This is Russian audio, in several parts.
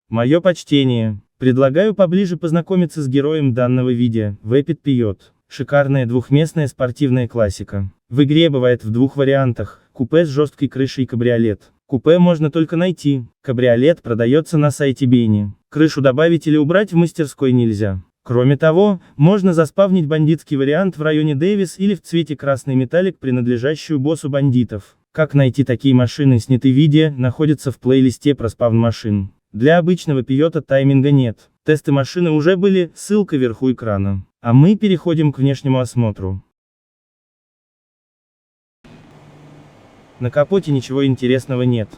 Мое почтение. Предлагаю поближе познакомиться с героем данного видео, Vapid Peyote. Шикарная двухместная спортивная классика. В игре бывает в двух вариантах: купе с жесткой крышей и кабриолет. Купе можно только найти, кабриолет продается на сайте Бейни. Крышу добавить или убрать в мастерской нельзя. Кроме того, можно заспавнить бандитский вариант в районе Дэвис или в цвете красный металлик, принадлежащую боссу бандитов. Как найти такие машины, снятые видео, находятся в плейлисте про спавн машин. Для обычного Пейота тайминга нет. Тесты машины уже были, ссылка вверху экрана. А мы переходим к внешнему осмотру. На капоте ничего интересного нет.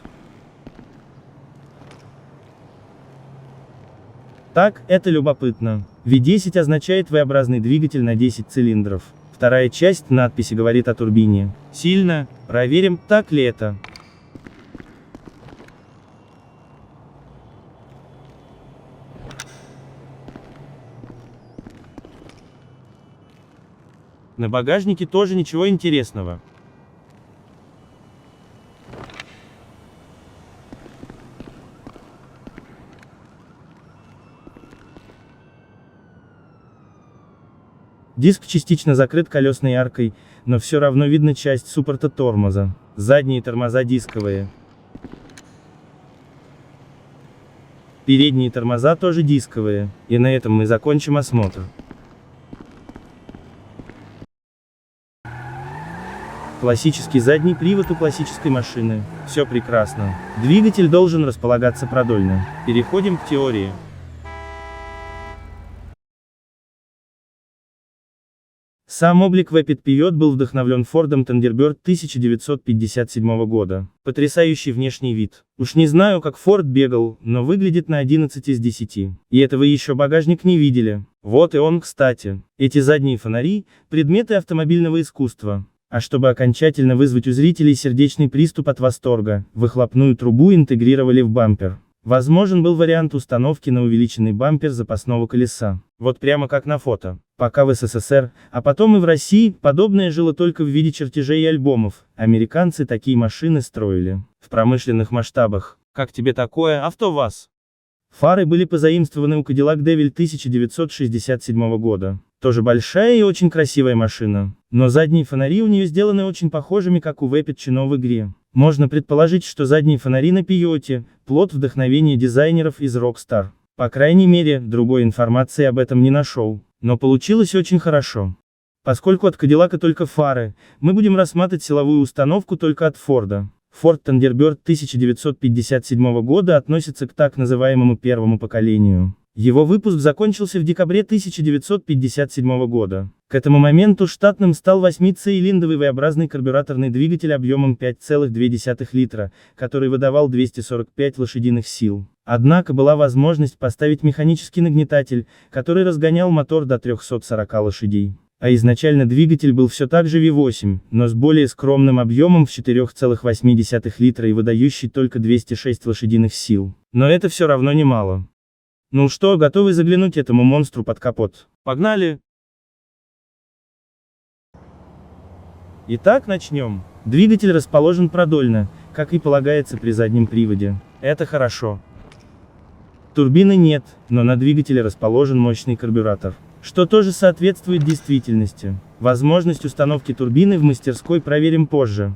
Так, это любопытно. V10 означает V-образный двигатель на 10 цилиндров. Вторая часть надписи говорит о турбине. Сильно. Проверим, так ли это. На багажнике тоже ничего интересного. Диск частично закрыт колесной аркой, но все равно видно часть суппорта тормоза. Задние тормоза дисковые. Передние тормоза тоже дисковые. И на этом мы закончим осмотр. Классический задний привод у классической машины. Все прекрасно. Двигатель должен располагаться продольно. Переходим к теории. Сам облик Vapid Peyote был вдохновлен Фордом Thunderbird 1957 года. Потрясающий внешний вид. Уж не знаю, как Форд бегал, но выглядит на 11 из 10. И это вы еще багажник не видели. Вот и он, кстати. Эти задние фонари – предметы автомобильного искусства. А чтобы окончательно вызвать у зрителей сердечный приступ от восторга, выхлопную трубу интегрировали в бампер. Возможен был вариант установки на увеличенный бампер запасного колеса. Вот прямо как на фото. Пока в СССР, а потом и в России, подобное жило только в виде чертежей и альбомов. Американцы такие машины строили. В промышленных масштабах. Как тебе такое, АвтоВАЗ? Фары были позаимствованы у Cadillac DeVille 1967 года. Тоже большая и очень красивая машина. Но задние фонари у нее сделаны очень похожими, как у Vapid Chino в игре. Можно предположить, что задние фонари на Пейоте – плод вдохновения дизайнеров из Rockstar. По крайней мере, другой информации об этом не нашел. Но получилось очень хорошо. Поскольку от Cadillac только фары, мы будем рассматривать силовую установку только от Форда. Ford Thunderbird 1957 года относится к так называемому первому поколению. Его выпуск закончился в декабре 1957 года. К этому моменту штатным стал 8-цилиндровый V-образный карбюраторный двигатель объемом 5,2 литра, который выдавал 245 лошадиных сил. Однако была возможность поставить механический нагнетатель, который разгонял мотор до 340 лошадей. А изначально двигатель был все так же V8, но с более скромным объемом в 4,8 литра и выдающий только 206 лошадиных сил. Но это все равно немало. Ну что, готовы заглянуть этому монстру под капот? Погнали! Итак, начнем. Двигатель расположен продольно, как и полагается при заднем приводе. Это хорошо. Турбины нет, но на двигателе расположен мощный карбюратор, что тоже соответствует действительности. Возможность установки турбины в мастерской проверим позже.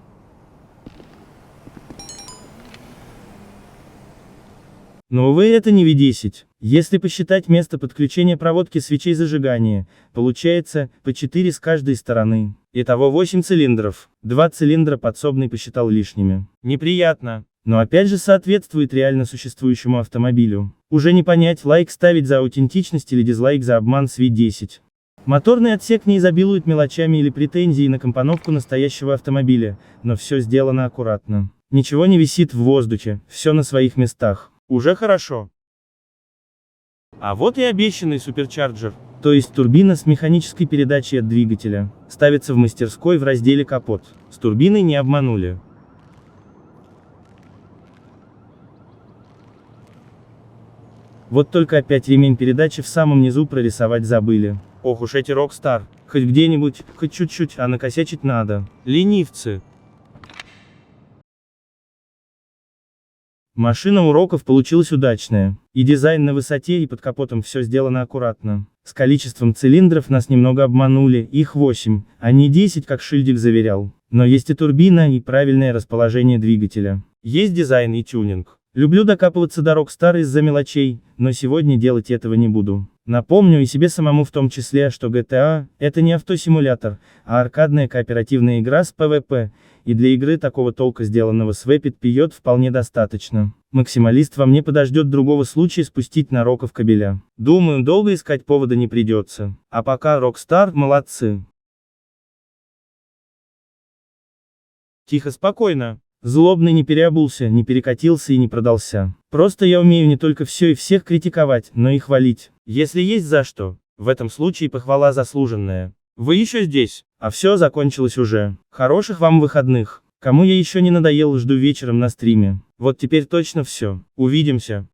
Но, увы, это не V10. Если посчитать место подключения проводки свечей зажигания, получается, по 4 с каждой стороны. Итого 8 цилиндров. 2 цилиндра подсобный посчитал лишними. Неприятно. Но опять же соответствует реально существующему автомобилю. Уже не понять, лайк ставить за аутентичность или дизлайк за обман с V10. Моторный отсек не изобилует мелочами или претензией на компоновку настоящего автомобиля, но все сделано аккуратно. Ничего не висит в воздухе, все на своих местах. Уже хорошо. А вот и обещанный суперчарджер, то есть турбина с механической передачей от двигателя, ставится в мастерской в разделе «Капот». С турбиной не обманули. Вот только опять ремень передачи в самом низу прорисовать забыли. Ох уж эти Rockstar. Хоть где-нибудь, хоть чуть-чуть, а накосячить надо. Ленивцы. Машина уроков получилась удачная. И дизайн на высоте, и под капотом все сделано аккуратно. С количеством цилиндров нас немного обманули, их 8, а не 10, как Шильдик заверял. Но есть и турбина, и правильное расположение двигателя. Есть дизайн и тюнинг. Люблю докапываться до Rockstar из-за мелочей, но сегодня делать этого не буду. Напомню и себе самому в том числе, что GTA — это не автосимулятор, а аркадная кооперативная игра с PvP, и для игры такого толка, сделанного с Vapid Piyot, вполне достаточно. Максималист во мне подождет другого случая спустить на роков кабеля. Думаю, долго искать повода не придется. А пока Rockstar молодцы. Тихо, спокойно. Злобный не переобулся, не перекатился и не продался. Просто я умею не только все и всех критиковать, но и хвалить. Если есть за что. В этом случае похвала заслуженная. Вы еще здесь, а все закончилось уже. Хороших вам выходных. Кому я еще не надоел, жду вечером на стриме. Вот теперь точно все. Увидимся.